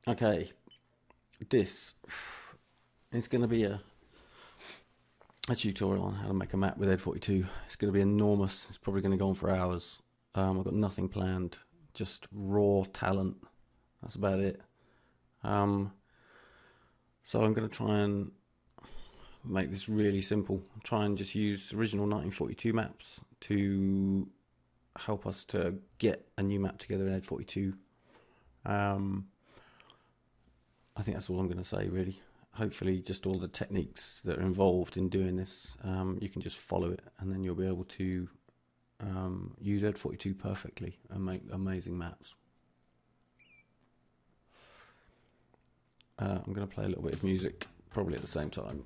Okay, this is going to be a tutorial on how to make a map with ED42. It's going to be enormous. It's probably going to go on for hours. I've got nothing planned, just raw talent. That's about it. So I'm going to try and make this really simple. Try and just use original 1942 maps to help us to get a new map together in ED42. I think that's all I'm going to say, really. Hopefully just all the techniques that are involved in doing this, you can just follow it, and then you'll be able to use ED42 perfectly and make amazing maps. I'm going to play a little bit of music, probably at the same time.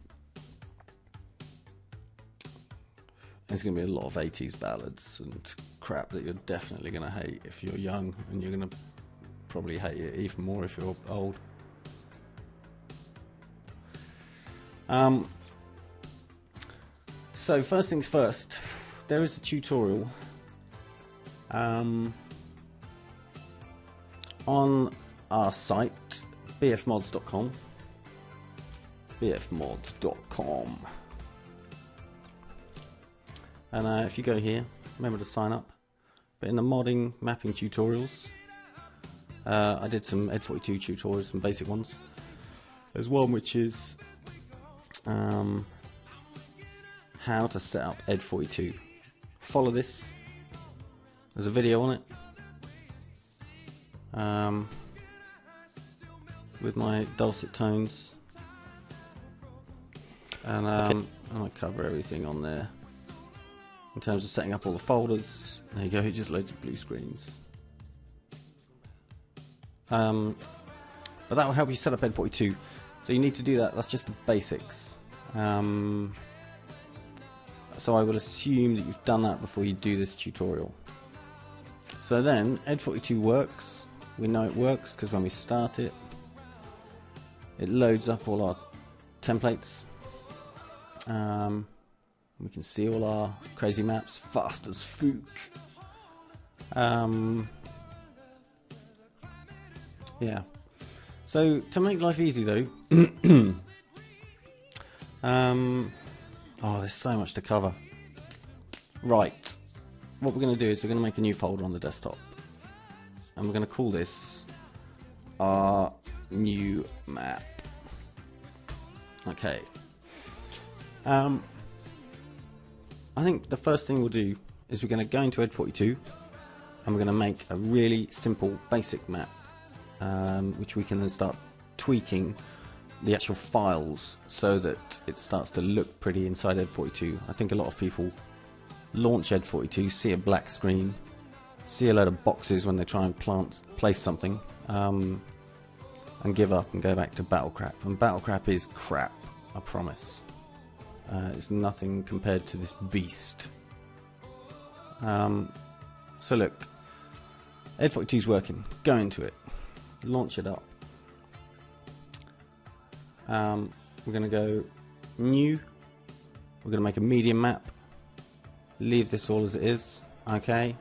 There's going to be a lot of 80s ballads and crap that you're definitely going to hate if you're young, and you're going to probably hate it even more if you're old. So first things first, there is a tutorial on our site, bfmods.com. And if you go here, remember to sign up. But in the modding mapping tutorials, I did some ED42 tutorials, some basic ones. There's one which is how to set up ED42. Follow this. There's a video on it with my dulcet tones, and I cover everything on there in terms of setting up all the folders. There you go, just loads of blue screens. But that will help you set up ED42. So you need to do that. That's just the basics. So I will assume that you've done that before you do this tutorial. So then ED42 works. We know it works because when we start it, it loads up all our templates. We can see all our crazy maps fast as fook. Yeah. So to make life easy though, oh, there's so much to cover. Right, what we're going to do is we're going to make a new folder on the desktop, and we're going to call this our new map. Okay. I think the first thing we'll do is we're going to go into ED42, and we're going to make a really simple basic map, which we can then start tweaking the actual files so that it starts to look pretty inside ED42. I think a lot of people launch ED42, see a black screen, see a load of boxes when they try and place something, and give up and go back to battle crap. And battle crap is crap, I promise. It's nothing compared to this beast. So look, ED42 is working. Go into it, launch it up. We're going to go new. We're going to make a medium map. Leave this all as it is. Okay.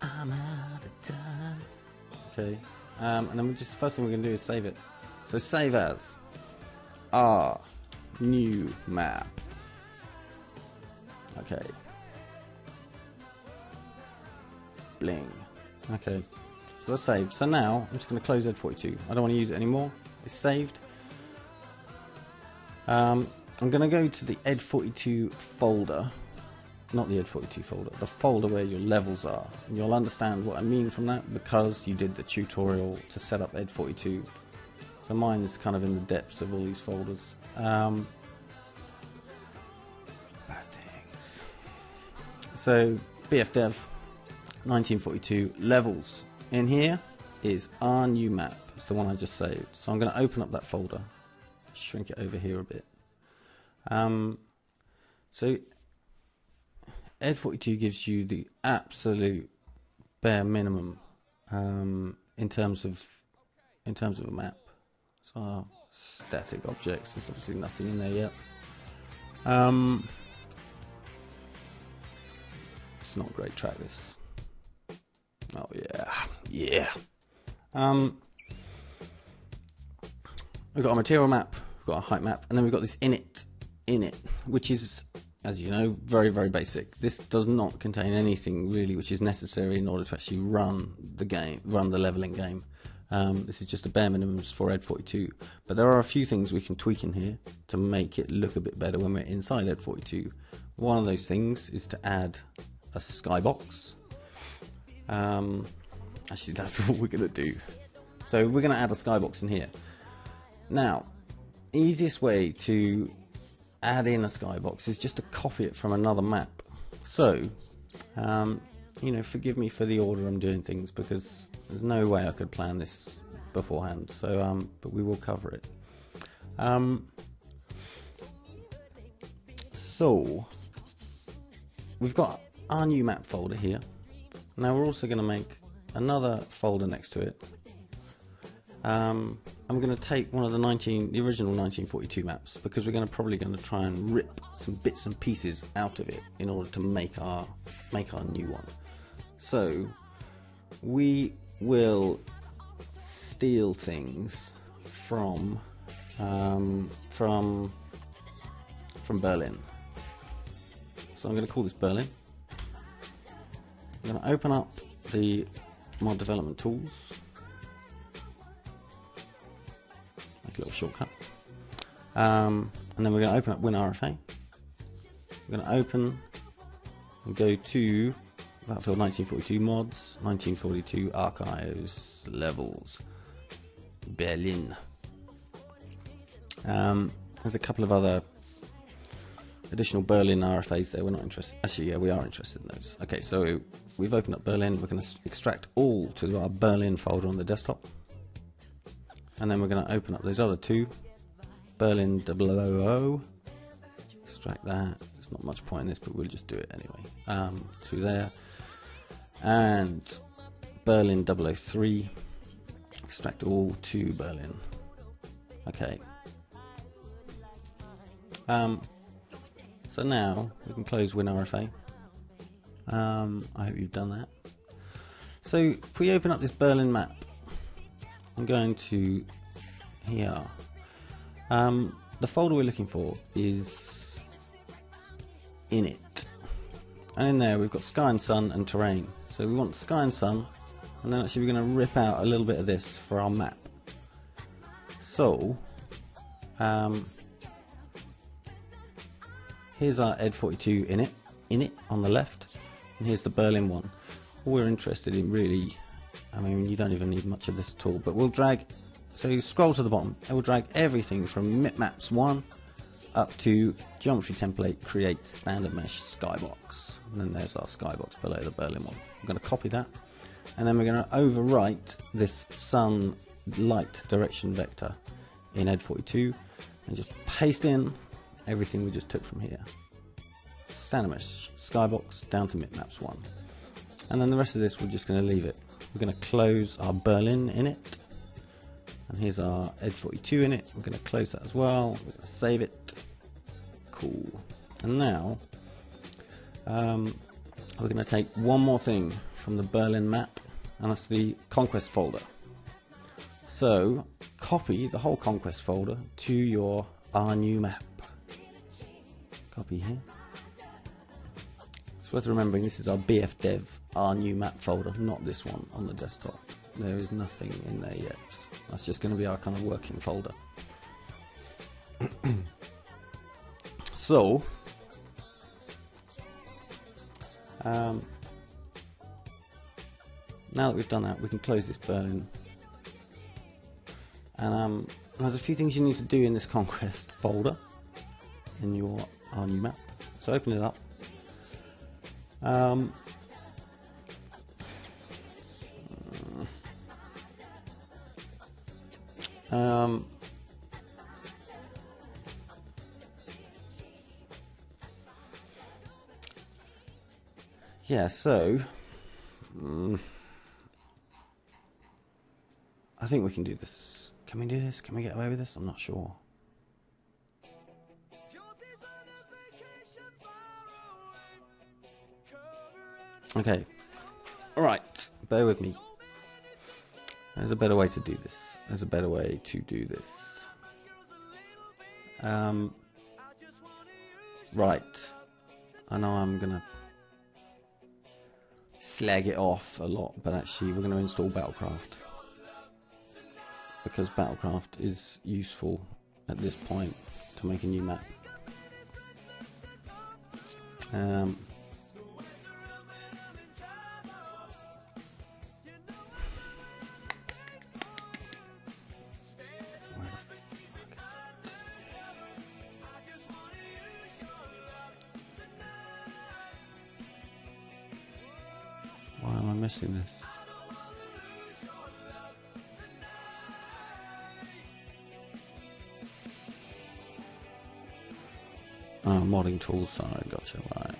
I'm out of time. Okay. And then the first thing we're going to do is save it. So save as our new map. Okay. Bling. Okay. So that's saved. So now I'm just going to close ED42. I don't want to use it anymore. It's saved. I'm going to go to the ED42 folder, not the ED42 folder, the folder where your levels are. And you'll understand what I mean from that because you did the tutorial to set up ED42. So mine is kind of in the depths of all these folders. Bad things. So BFDev 1942 levels. In here is our new map. It's the one I just saved. So I'm going to open up that folder, shrink it over here a bit. So ED42 gives you the absolute bare minimum in terms of a map. So static objects. There's obviously nothing in there yet. It's not a great track, this. Oh yeah, Yeah. We've got a material map, we've got a height map, and then we've got this init, which is, as you know, very, very basic. This does not contain anything really which is necessary in order to actually run the game, run the leveling game. This is just the bare minimums for ED42, but there are a few things we can tweak in here to make it look a bit better when we're inside ED42. One of those things is to add a skybox. Actually, that's all we're going to do. So we're going to add a skybox in here. Now, easiest way to add in a skybox is just to copy it from another map. So, you know, forgive me for the order I'm doing things, because there's no way I could plan this beforehand. So, but we will cover it. So, we've got our new map folder here. Now we're also going to make another folder next to it. I'm going to take one of the original 1942 maps, because we're probably going to try and rip some bits and pieces out of it in order to make our new one. So we will steal things from Berlin. So I'm going to call this Berlin. I'm going to open up the mod development tools. Make a little shortcut. And then we're going to open up WinRFA. We're going to open and go to Battlefield 1942 mods, 1942 archives, levels, Berlin. There's a couple of other additional Berlin RFAs there. We're not interested. Actually, yeah, we are interested in those. Okay, so we've opened up Berlin. We're going to extract all to our Berlin folder on the desktop. And then we're going to open up those other two, Berlin 000. Extract that. There's not much point in this, but we'll just do it anyway. To there. And Berlin 003. Extract all to Berlin. Okay. So now we can close WinRFA. I hope you've done that. So if we open up this Berlin map, I'm going to here. The folder we're looking for is init, and in there we've got sky and sun and terrain. So we want sky and sun, and then actually we're going to rip out a little bit of this for our map. So here's our ED42 init on the left, and here's the Berlin one. All we're interested in really, I mean, you don't even need much of this at all, but we'll drag, so you scroll to the bottom, and we'll drag everything from Maps 1 up to Geometry Template, Create Standard Mesh Skybox. And then there's our skybox below the Berlin one. I'm going to copy that, and then we're going to overwrite this sun light direction vector in ED42, and just paste in everything we just took from here. Standard Mesh Skybox down to Maps 1. And then the rest of this we're just going to leave it. We're going to close our Berlin init, and here's our ED42 init. We're going to close that as well. We're going to save it. Cool. And now we're going to take one more thing from the Berlin map, and that's the Conquest folder. So copy the whole Conquest folder to our new map. Copy here. It's worth remembering this is our BF Dev, our new map folder, not this one on the desktop. There is nothing in there yet. That's just going to be our kind of working folder. So, now that we've done that, we can close this Berlin. And there's a few things you need to do in this Conquest folder in our new map. So open it up. Yeah, so I think we can do this. Can we do this? Can we get away with this? I'm not sure. Okay. Alright, bear with me. There's a better way to do this. There's a better way to do this. Right. I know I'm gonna slag it off a lot, but actually we're gonna install Battlecraft. Because Battlecraft is useful at this point to make a new map. Why am I missing this? Oh, modding tools side, gotcha, right.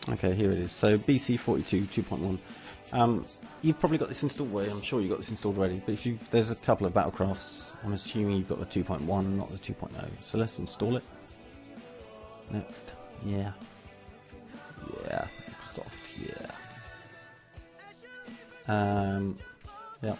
Okay, here it is. So BC42 2.1. You've probably got this installed. Well, I'm sure you've got this installed already. But if there's a couple of Battlecrafts, I'm assuming you've got the 2.1, not the 2.0. So let's install it. Next, yeah, Microsoft, yeah. Yep.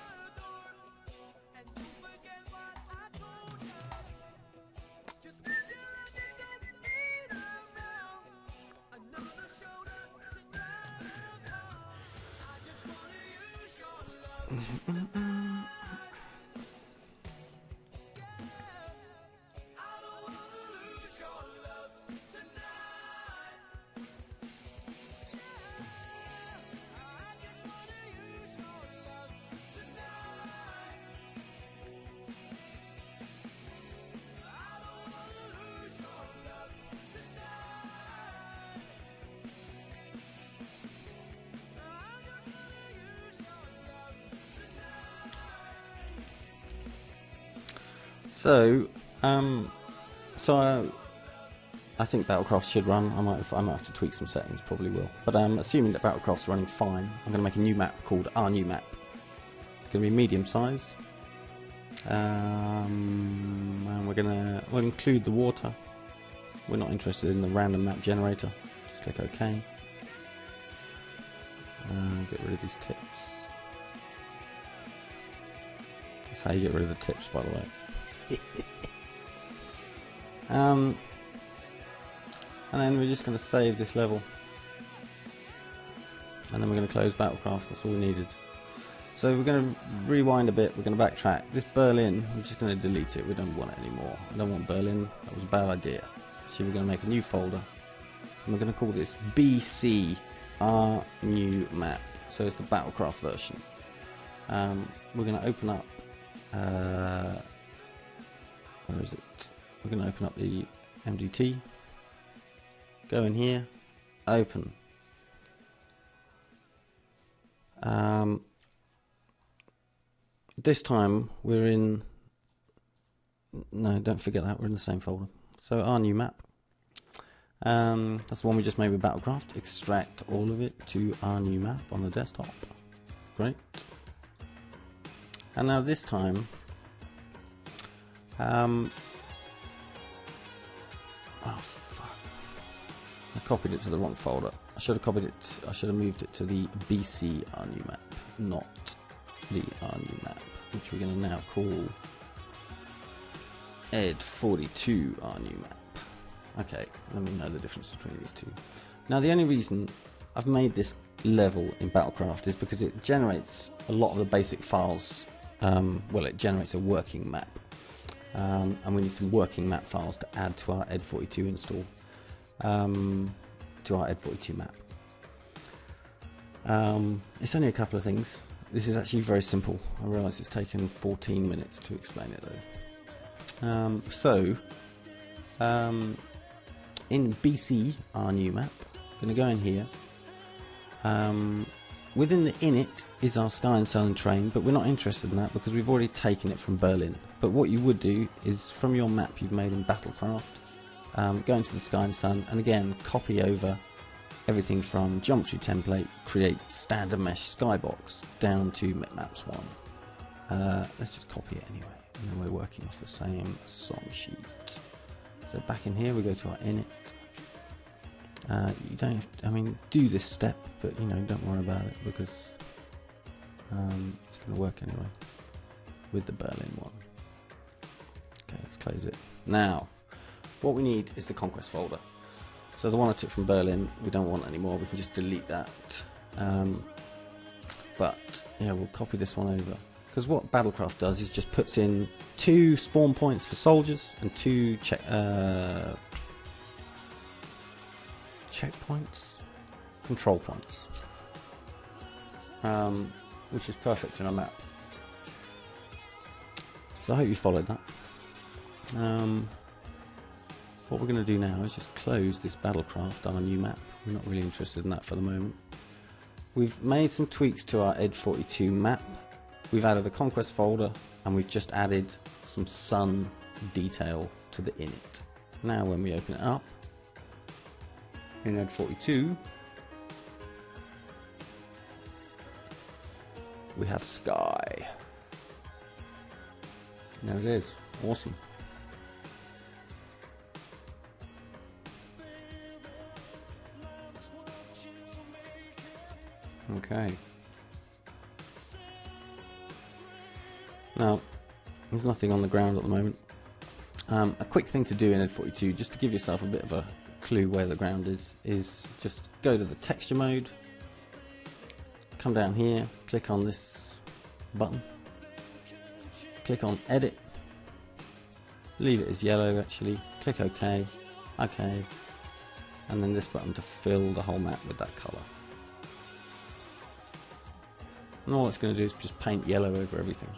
So I think Battlecraft should run. I might have to tweak some settings, probably will. But assuming that Battlecraft's running fine, I'm going to make a new map called our new map. It's going to be medium size, and we'll include the water. We're not interested in the random map generator. Just click OK. Get rid of these tips. That's how you get rid of the tips, by the way. And then we're just going to save this level, and then we're going to close Battlecraft. That's all we needed. So we're going to rewind a bit. We're going to backtrack. This Berlin, we're just going to delete it. We don't want it anymore. I don't want Berlin. That was a bad idea. So we're going to make a new folder, and we're going to call this BC, our new map. So it's the Battlecraft version. We're going to open up. Where is it? We're going to open up the MDT. Go in here. Open. This time we're in. No, don't forget that. We're in the same folder. So our new map. That's the one we just made with Battlecraft. Extract all of it to our new map on the desktop. Great. And now this time. Oh fuck! I copied it to the wrong folder. I should have copied it. I should have moved it to the BC our new map, not the our new map, which we're going to now call ED42 our new map. Okay, let me know the difference between these two. Now the only reason I've made this level in Battlecraft is because it generates a lot of the basic files. Well, it generates a working map. And we need some working map files to add to our ED42 install, to our ED42 map. It's only a couple of things. This is actually very simple. I realise it's taken 14 minutes to explain it though. In BC, our new map, I'm going to go in here. Within the init is our Sky and Sun train, but we're not interested in that because we've already taken it from Berlin. But what you would do is from your map you've made in Battlecraft, go into the Sky and Sun, and again copy over everything from geometry template, create standard mesh skybox down to Maps 1. Let's just copy it anyway, and then we're working off the same song sheet. So back in here we go to our init, You don't have to, I mean, do this step, but you know, don't worry about it because it's going to work anyway with the Berlin one. Okay, let's close it. Now, what we need is the conquest folder. So the one I took from Berlin, we don't want anymore. We can just delete that. But yeah, we'll copy this one over. Because what Battlecraft does is just puts in 2 spawn points for soldiers and 2 checkpoints, control points, which is perfect in a map. So I hope you followed that. What we're going to do now is just close this Battlecraft on a new map. We're not really interested in that for the moment. We've made some tweaks to our ED42 map. We've added a conquest folder and we've just added some sun detail to the init. Now when we open it up in ED42, we have sky. There it is. Awesome. Okay. Now, there's nothing on the ground at the moment. A quick thing to do in ED42, just to give yourself a bit of a clue where the ground is just go to the texture mode, come down here, click on this button, click on edit, leave it as yellow actually, click OK, OK, and then this button to fill the whole map with that colour. And all it's going to do is just paint yellow over everything.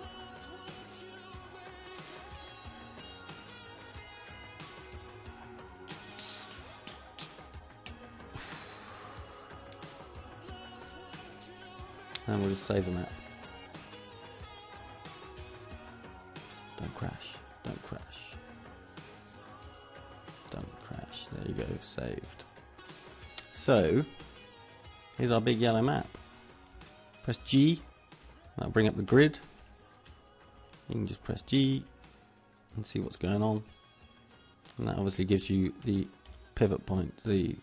And we'll just save the map. Don't crash, don't crash. Don't crash, there you go, saved. So, here's our big yellow map. Press G, that'll bring up the grid. You can just press G and see what's going on. And that obviously gives you the pivot points, the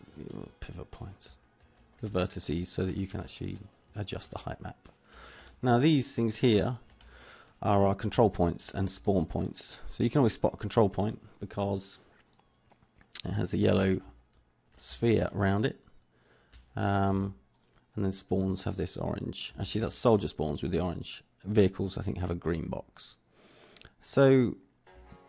vertices, so that you can actually adjust the height map. Now these things here are our control points and spawn points. So you can always spot a control point because it has the yellow sphere around it. And then spawns have this orange. Actually, that's soldier spawns with the orange. Vehicles, I think, have a green box. So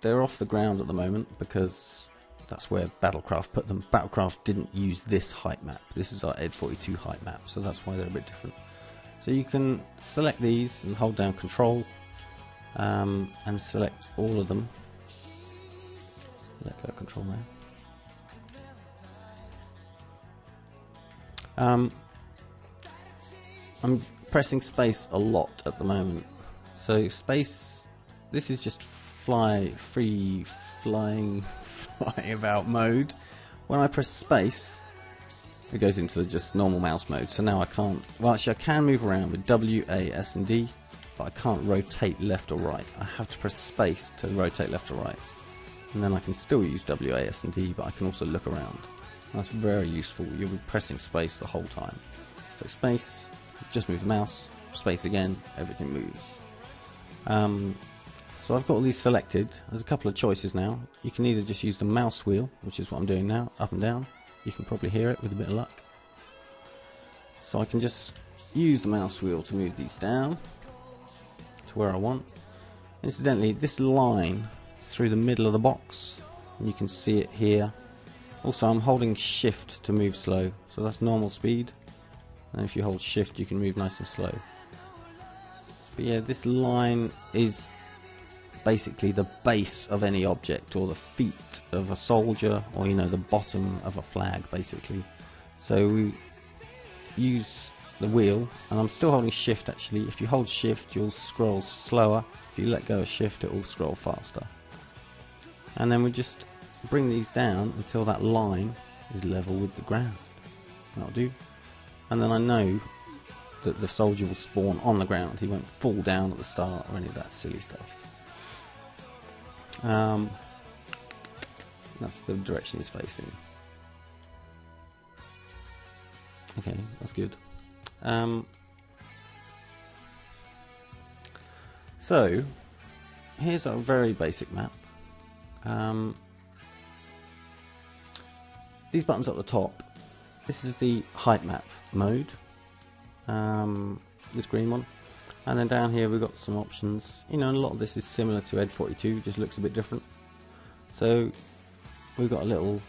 they're off the ground at the moment because that's where Battlecraft put them. Battlecraft didn't use this height map. This is our ED42 height map, so that's why they're a bit different. So you can select these and hold down Control and select all of them. Let go of Control now. I'm pressing space a lot at the moment. So space, this is just flying about mode. When I press space, it goes into just normal mouse mode. So now I can't, well actually I can move around with W, A, S and D, but I can't rotate left or right. I have to press space to rotate left or right. And then I can still use W, A, S and D, but I can also look around. That's very useful. You'll be pressing space the whole time. So space, just move the mouse, space again, everything moves. So I've got all these selected. There's a couple of choices now. You can either just use the mouse wheel, which is what I'm doing now, up and down. You can probably hear it with a bit of luck. So I can just use the mouse wheel to move these down to where I want. Incidentally, this line is through the middle of the box, and you can see it here. Also, I'm holding shift to move slow, so that's normal speed. And if you hold shift, you can move nice and slow. But yeah, this line is basically the base of any object, or the feet of a soldier, or you know, the bottom of a flag basically. So we use the wheel, and I'm still holding shift actually. If you hold shift, you'll scroll slower. If you let go of shift, it will scroll faster. And then we just bring these down until that line is level with the ground. That'll do. And then I know that the soldier will spawn on the ground. He won't fall down at the start or any of that silly stuff. That's the direction he's facing. Okay, that's good. So here's a very basic map. These buttons at the top, this is the height map mode, this green one, and then down here we've got some options. You know, and a lot of this is similar to ED42, just looks a bit different. So we've got a little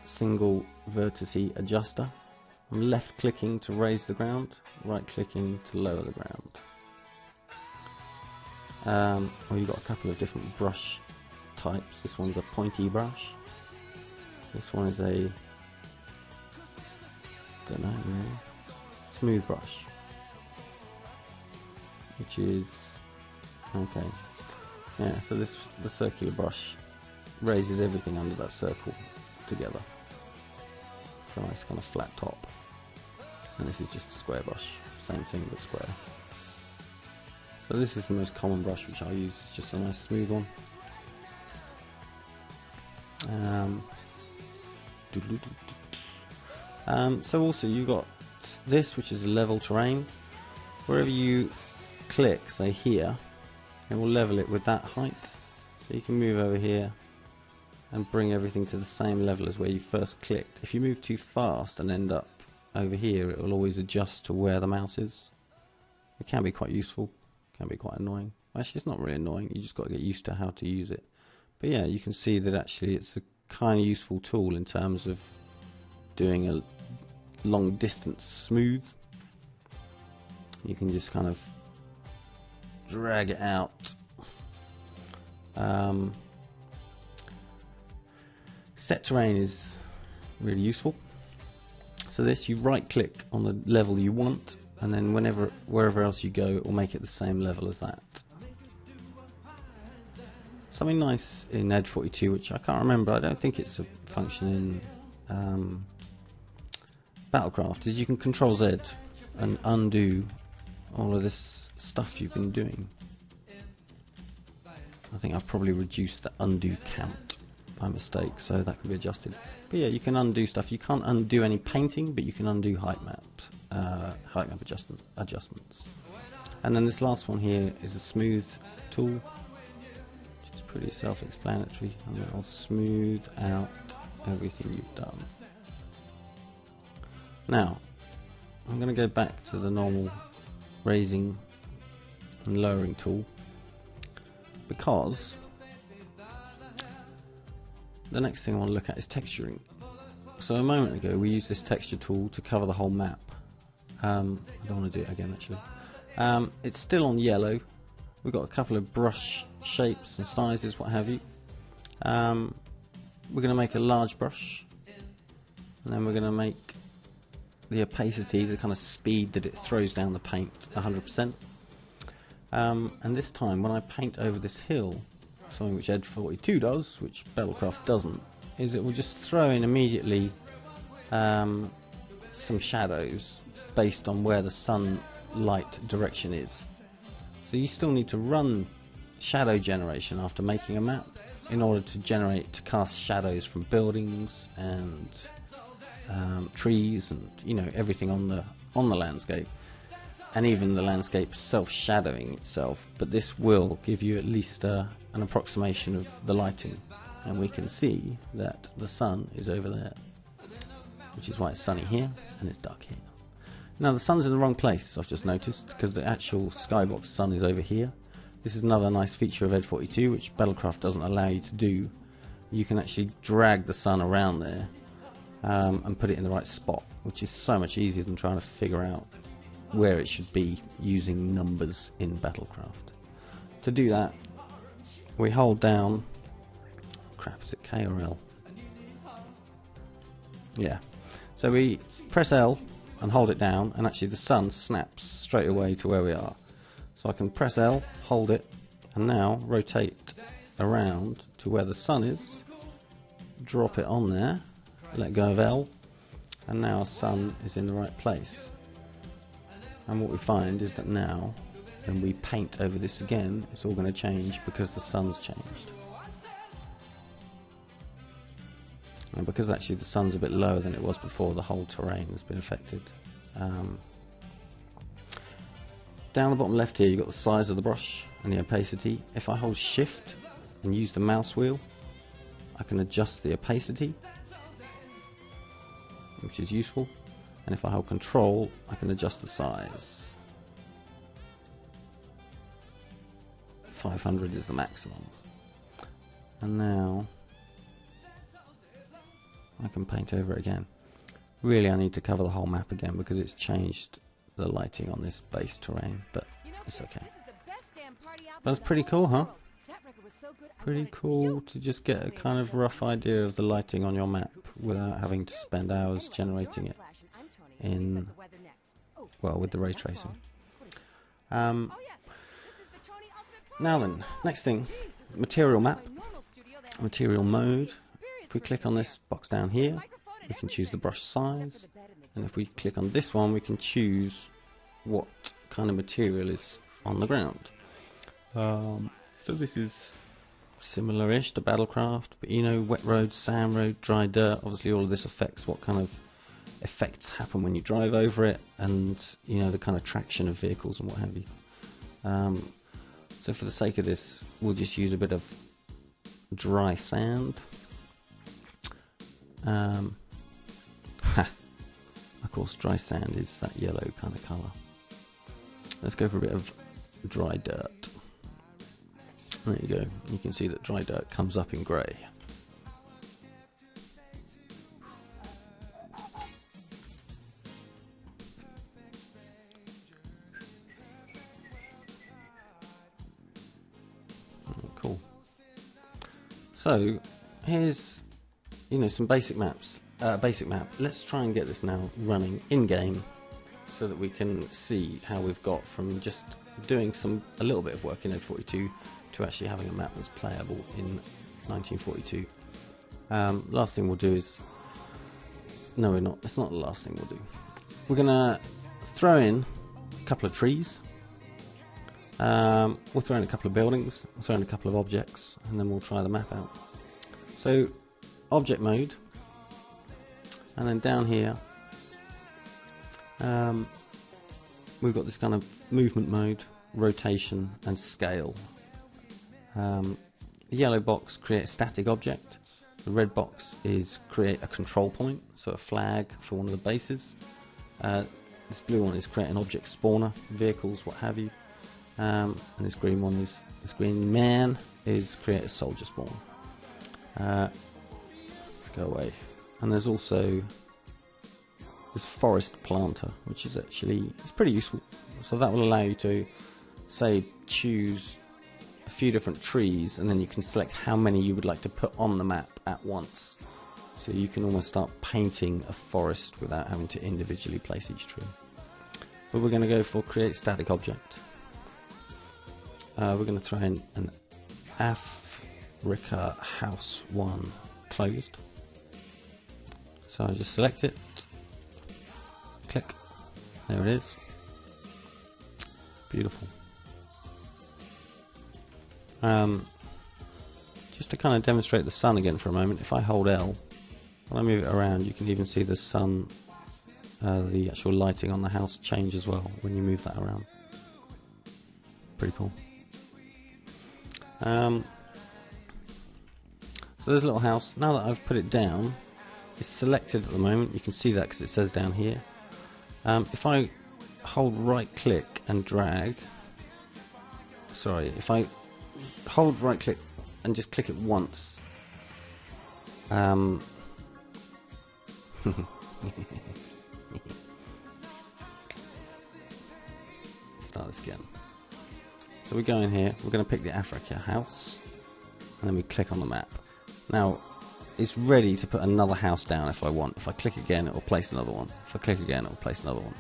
single vertice adjuster. I'm left clicking to raise the ground, right clicking to lower the ground. You've got a couple of different brush types. This one's a pointy brush. This one is a, don't know really, smooth brush, which is okay. Yeah, so the circular brush raises everything under that circle together. So nice kind of flat top. And this is just a square brush, same thing but square. So this is the most common brush which I use. It's just a nice smooth one. So also you've got this, which is a level terrain. Wherever you click, say here, it will level it with that height. So you can move over here and bring everything to the same level as where you first clicked. If you move too fast and end up over here, it will always adjust to where the mouse is. It can be quite useful, can be quite annoying. Actually, it's not really annoying, you just got to get used to how to use it. But yeah, you can see that actually it's a kind of useful tool in terms of doing a long distance smooth. You can just kind of drag it out. Set terrain is really useful. So this, you right click on the level you want, and then wherever else you go, it will make it the same level as that. Something nice in ED42, which I can't remember, I don't think it's a function in Battlecraft, is you can Control Z and undo all of this stuff you've been doing. I think I've probably reduced the undo count by mistake, so that can be adjusted. But yeah, you can undo stuff. You can't undo any painting, but you can undo height map adjustments. And then this last one here is a smooth tool, which is pretty self-explanatory. I'll smooth out everything you've done. Now, I'm going to go back to the normal raising and lowering tool, because the next thing I want to look at is texturing. So a moment ago we used this texture tool to cover the whole map. I don't want to do it again actually. It's still on yellow. We've got a couple of brush shapes and sizes, what have you. We're going to make a large brush, and then we're going to make the opacity, the kind of speed that it throws down the paint, 100%. And this time when I paint over this hill, something which ED42 does, which Battlecraft doesn't, is it will just throw in immediately some shadows based on where the sunlight direction is. So you still need to run shadow generation after making a map in order to cast shadows from buildings and trees and, you know, everything on the landscape, and even the landscape self-shadowing itself. But this will give you at least an approximation of the lighting, and we can see that the sun is over there, which is why it's sunny here and it's dark here. Now the sun's in the wrong place, I've just noticed, because the actual skybox sun is over here. This is another nice feature of ED42 which Battlecraft doesn't allow you to do. You can actually drag the sun around there and put it in the right spot, which is so much easier than trying to figure out where it should be using numbers in Battlecraft. To do that, we hold down, crap, is it K or L? Yeah. So we press L and hold it down, and actually the sun snaps straight away to where we are. So I can press L, hold it, and now rotate around to where the sun is, drop it on there, let go of L, and now our sun is in the right place. And what we find is that now, when we paint over this again, it's all going to change because the sun's changed. And because actually the sun's a bit lower than it was before, the whole terrain has been affected. Down the bottom left here, you've got the size of the brush and the opacity. If I hold shift and use the mouse wheel, I can adjust the opacity, which is useful. And if I hold control, I can adjust the size. 500 is the maximum. And now I can paint over it again. Really, I need to cover the whole map again because it's changed the lighting on this base terrain, but it's okay. That's pretty cool, huh? Pretty cool to just get a kind of rough idea of the lighting on your map without having to spend hours generating it in, well, with the ray tracing. Now then, next thing, material map, material mode. If we click on this box down here, we can choose the brush size, and if we click on this one, we can choose what kind of material is on the ground. So this is similar-ish to Battlecraft, but you know, wet road, sand road, dry dirt. Obviously, all of this affects what kind of effects happen when you drive over it, and you know, the kind of traction of vehicles and what have you. So for the sake of this, we'll just use a bit of dry sand. Of course, dry sand is that yellow kind of colour. Let's go for a bit of dry dirt. There you go. You can see that dry dirt comes up in grey. Cool. So here's, you know, some basic maps. Basic map. Let's try and get this now running in game, so that we can see how we've got from just doing a little bit of work in ED42 to actually having a map that's playable in 1942. Last thing we'll do is, no, we're not. It's not the last thing we'll do. We're gonna throw in a couple of trees. We'll throw in a couple of buildings. We'll throw in a couple of objects, and then we'll try the map out. So, object mode. And then down here, we've got this kind of movement mode, rotation, and scale. The yellow box, create a static object. The red box is create a control point, so a flag for one of the bases. This blue one is create an object spawner, vehicles, what have you. And this green one is, this green man is create a soldier spawn. Go away. And there's also this forest planter, which is actually, it's pretty useful. So that will allow you to, say, choose a few different trees, and then you can select how many you would like to put on the map at once. So you can almost start painting a forest without having to individually place each tree. But we're going to go for create static object. We're going to throw in an Africa House 1 closed. So I just select it, click, there it is, beautiful. Just to kind of demonstrate the sun again for a moment, if I hold L, when I move it around, you can even see the sun, the actual lighting on the house change as well when you move that around. Pretty cool. So there's a little house. Now that I've put it down, it's selected at the moment. You can see that because it says down here. If I hold right click and drag, sorry, if I hold right click and just click it once, start this again. So we go in here, we're going to pick the Africa house, and then we click on the map. Now, it's ready to put another house down if I want. If I click again, it will place another one. If I click again, it will place another one.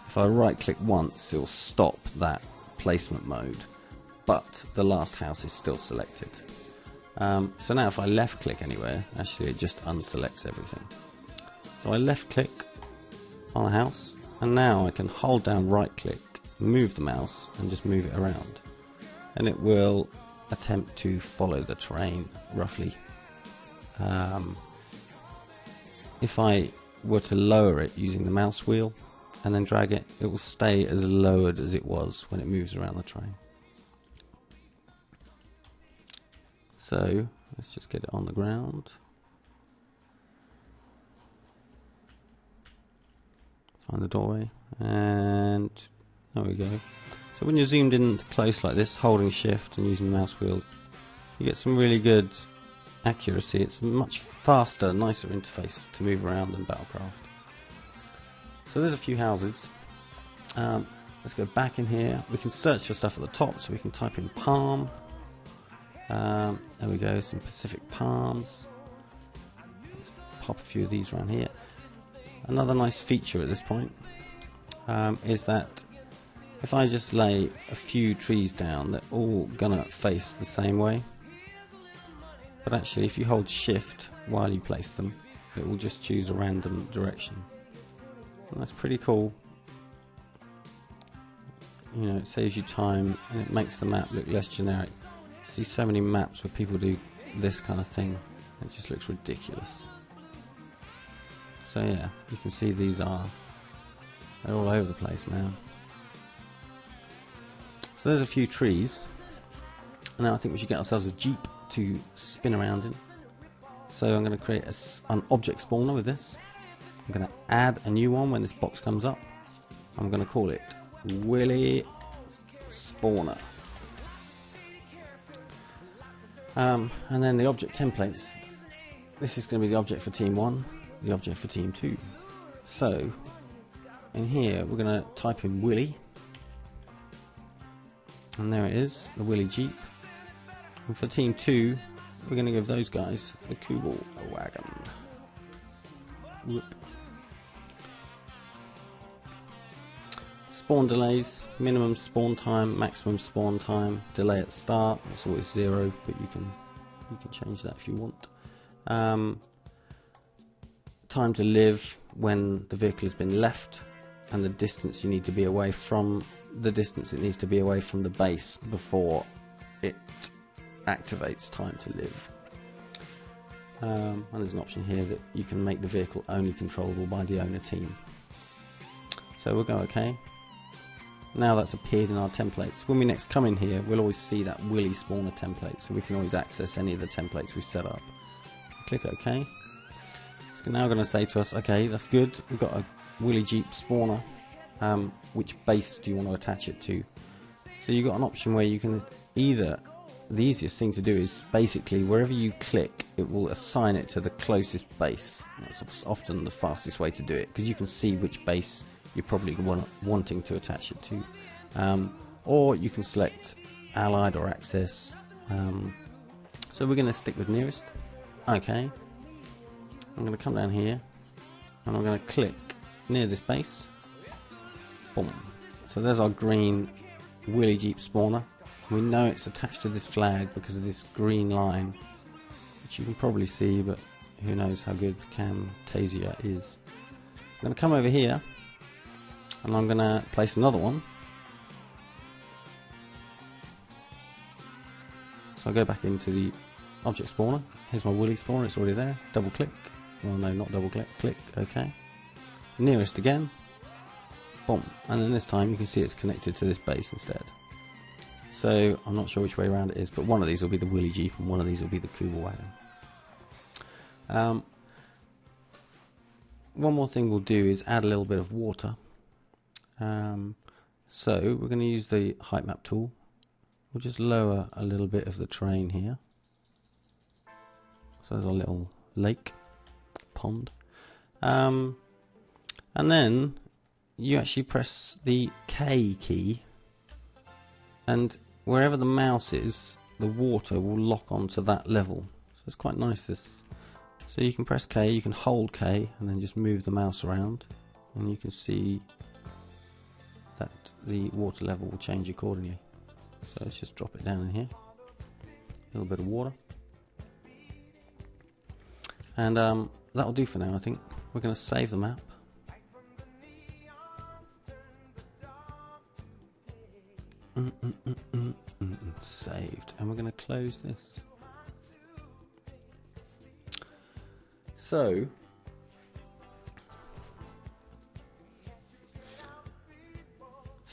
If I right click once, it will stop that placement mode, but the last house is still selected. So now if I left click anywhere, actually it just unselects everything. So I left click on a house, and now I can hold down right click, move the mouse, and just move it around. And it will attempt to follow the terrain roughly. if I were to lower it using the mouse wheel and then drag it, it will stay as lowered as it was when it moves around the train. So let's just get it on the ground. Find the doorway, and there we go. So when you're zoomed in close like this, holding shift and using the mouse wheel, you get some really good accuracy. It's a much faster, nicer interface to move around than Battlecraft. So there's a few houses. Let's go back in here. We can search for stuff at the top, so we can type in palm. There we go, some Pacific palms. Let's pop a few of these around here. Another nice feature at this point is that if I just lay a few trees down, they're all gonna face the same way. But actually, if you hold shift while you place them, it will just choose a random direction. And that's pretty cool. You know, it saves you time and it makes the map look less generic. I see so many maps where people do this kind of thing. It just looks ridiculous. So yeah, you can see they're all over the place now. So there's a few trees. And now I think we should get ourselves a Jeep to spin around in. So I'm going to create an object spawner with this. I'm going to add a new one when this box comes up. I'm going to call it Willy Spawner. And then the object templates. This is going to be the object for team 1, the object for team 2. So in here we're going to type in Willy. And there it is, the Willy Jeep. And for team 2, we're going to give those guys the Kubel wagon. Whoop. Spawn delays, minimum spawn time, maximum spawn time, delay at start, it's always 0, but you can change that if you want. Time to live when the vehicle has been left, and the distance you need to be away from, the distance it needs to be away from the base before it activates time to live. And there's an option here that you can make the vehicle only controllable by the owner team. So we'll go OK. Now that's appeared in our templates. When we next come in here, we'll always see that Willy Spawner template, so we can always access any of the templates we set up. Click OK. It's now going to say to us, OK, that's good, we've got a Willy Jeep spawner. Which base do you want to attach it to? So you've got an option where you can either, the easiest thing to do is basically wherever you click, it will assign it to the closest base. That's often the fastest way to do it, because you can see which base you're probably wanting to attach it to. Or you can select Allied or Access. So we're going to stick with nearest. Okay. I'm going to come down here and I'm going to click near this base. Boom. So there's our green Willy Jeep spawner. We know it's attached to this flag because of this green line, which you can probably see, but who knows how good Camtasia is. I'm going to come over here and I'm going to place another one. So I go back into the object spawner. Here's my Willy spawner, it's already there. Double click. Well, no, not double click. Click OK. Nearest again. Boom. And then this time you can see it's connected to this base instead. So I'm not sure which way around it is, but one of these will be the Willy Jeep and one of these will be the Kubel wagon. One more thing we'll do is add a little bit of water. So we're going to use the height map tool. We'll just lower a little bit of the terrain here. So there's a little lake, pond. And then you actually press the K key, and wherever the mouse is, the water will lock onto that level. So it's quite nice this. So you can press K, you can hold K and then just move the mouse around, and you can see that the water level will change accordingly. So let's just drop it down in here. A little bit of water. And that'll do for now, I think. We're going to save the map. Saved. And we're going to close this. So,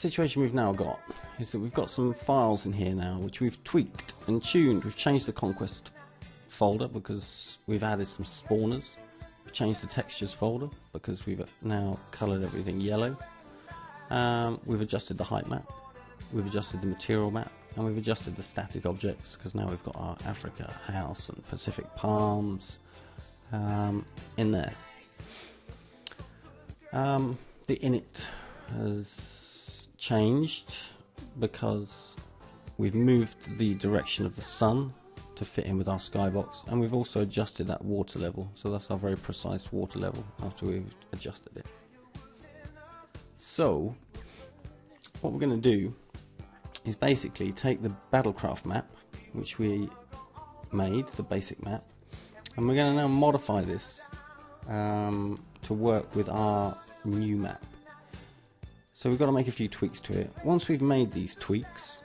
situation we've now got is that we've got some files in here now which we've tweaked and tuned. We've changed the conquest folder because we've added some spawners. We've changed the textures folder because we've now coloured everything yellow. We've adjusted the height map, we've adjusted the material map, and we've adjusted the static objects because now we've got our Africa house and Pacific palms in there. The init has changed because we've moved the direction of the sun to fit in with our skybox, and we've also adjusted that water level, so that's our very precise water level after we've adjusted it. So what we're going to do is basically take the Battlecraft map which we made, the basic map, and we're going to now modify this to work with our new map. So we've got to make a few tweaks to it. Once we've made these tweaks,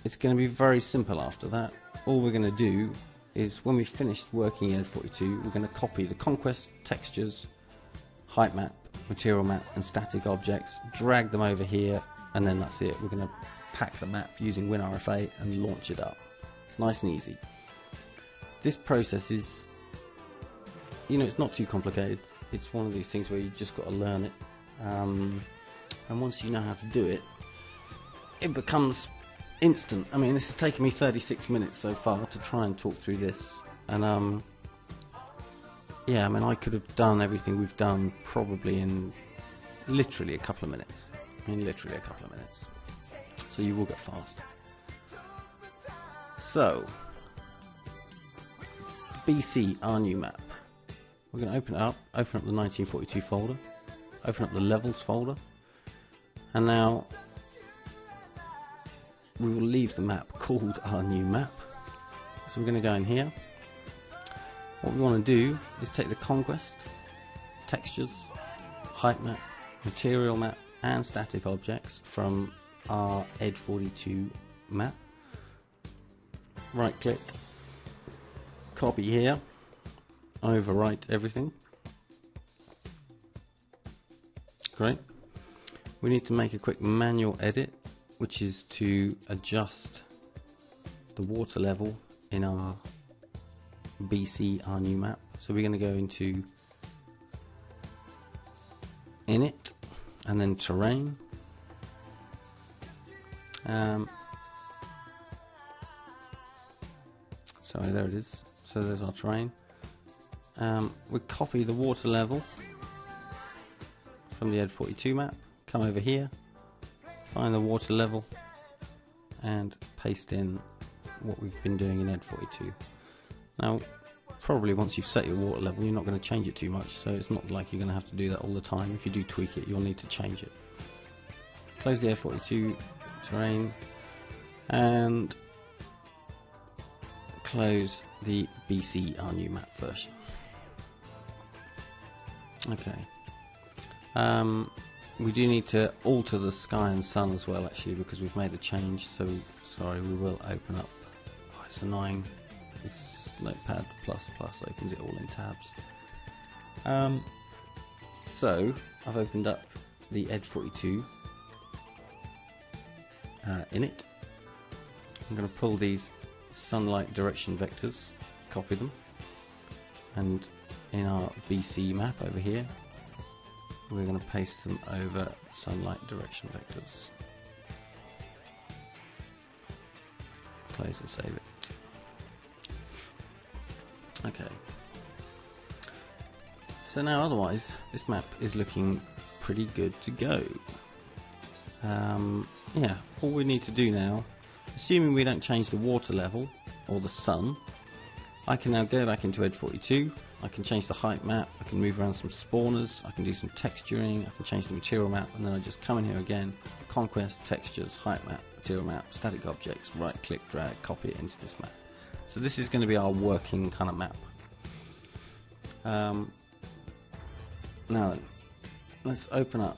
it's going to be very simple after that. All we're going to do is, when we've finished working in ED42, we're going to copy the conquest, textures, height map, material map and static objects, drag them over here, and then that's it. We're going to pack the map using WinRFA and launch it up. It's nice and easy. This process is, you know, it's not too complicated. It's one of these things where you just got to learn it. And once you know how to do it, it becomes instant. I mean, this has taken me 36 minutes so far to try and talk through this. And yeah, I mean, I could have done everything we've done probably in literally a couple of minutes. I mean, literally a couple of minutes. So you will get fast. So, BC, our new map. We're going to open it up, open up the 1942 folder, open up the levels folder, and now we will leave the map called our new map. So we're going to go in here. What we want to do is take the conquest, textures, height map, material map and static objects from our ED42 map. Right click, copy here, overwrite everything. Great. We need to make a quick manual edit, which is to adjust the water level in our BC, our new map. So we're going to go into init and then terrain. Sorry, there it is. So there's our terrain. We copy the water level from the ED42 map, come over here, find the water level and paste in what we've been doing in ED42. Now, probably once you've set your water level, you're not going to change it too much, so it's not like you're going to have to do that all the time. If you do tweak it, you'll need to change it. Close the ED42 terrain and close the BC, our new map version. Okay. We do need to alter the sky and sun as well, actually, because we've made a change. So, sorry, we will open up. Oh, it's annoying. It's Notepad++ opens it all in tabs. So, I've opened up the ED42 init. I'm going to pull these sunlight direction vectors, copy them, and in our BC map over here, we're going to paste them over sunlight direction vectors. Close and save it. Okay. So now otherwise, this map is looking pretty good to go. Yeah, all we need to do now, assuming we don't change the water level or the sun, I can now go back into ED42, I can change the height map, I can move around some spawners, I can do some texturing, I can change the material map, and then I just come in here again, conquest, textures, height map, material map, static objects, right click, drag, copy it into this map. So this is going to be our working kind of map. Now then, let's open up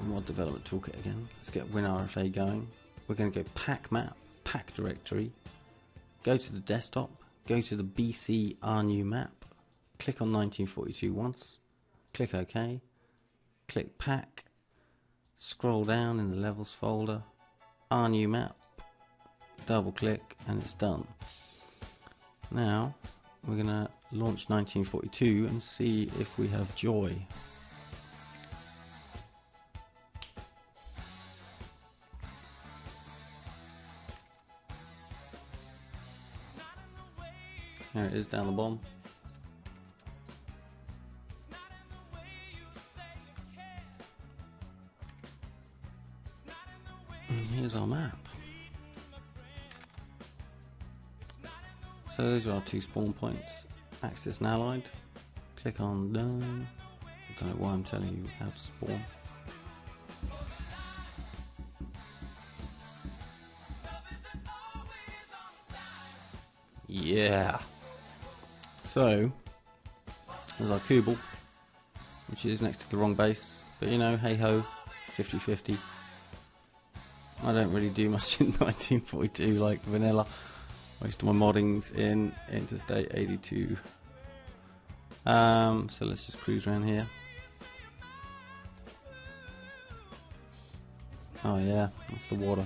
Mod Development Toolkit again. Let's get WinRFA going. We're going to go pack map, pack directory, go to the desktop, go to the BC our new map, click on 1942 once, click OK, click pack, scroll down in the levels folder, our new map, double click, and it's done. Now we're going to launch 1942 and see if we have joy. There it is down the bottom. And here's our map. So those are our 2 spawn points, Axis and Allied. Click on done. I don't know why I'm telling you how to spawn. Yeah. So there's our Kubel, which is next to the wrong base, but you know, hey ho, 50-50. I don't really do much in 1942 like vanilla. Most of my modding's in Interstate 82. So let's just cruise around here. Oh yeah, that's the water.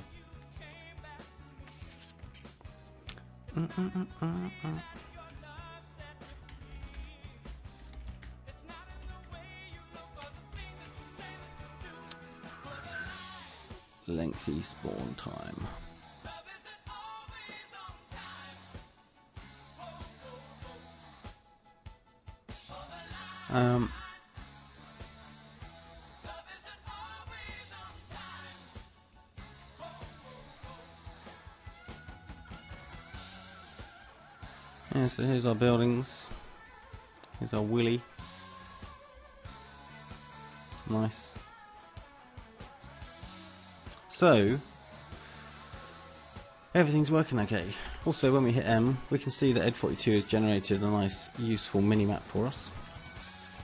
Lengthy spawn time. Yeah, so here's our buildings. Here's our Willy. Nice. So everything's working okay. Also, when we hit M, we can see that ED42 has generated a nice, useful mini-map for us.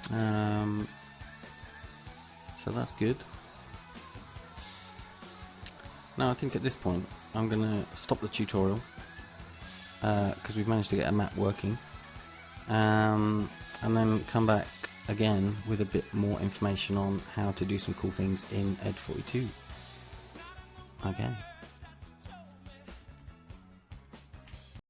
So that's good. Now I think at this point I'm going to stop the tutorial because we've managed to get a map working, and then come back again with a bit more information on how to do some cool things in ED42. Okay.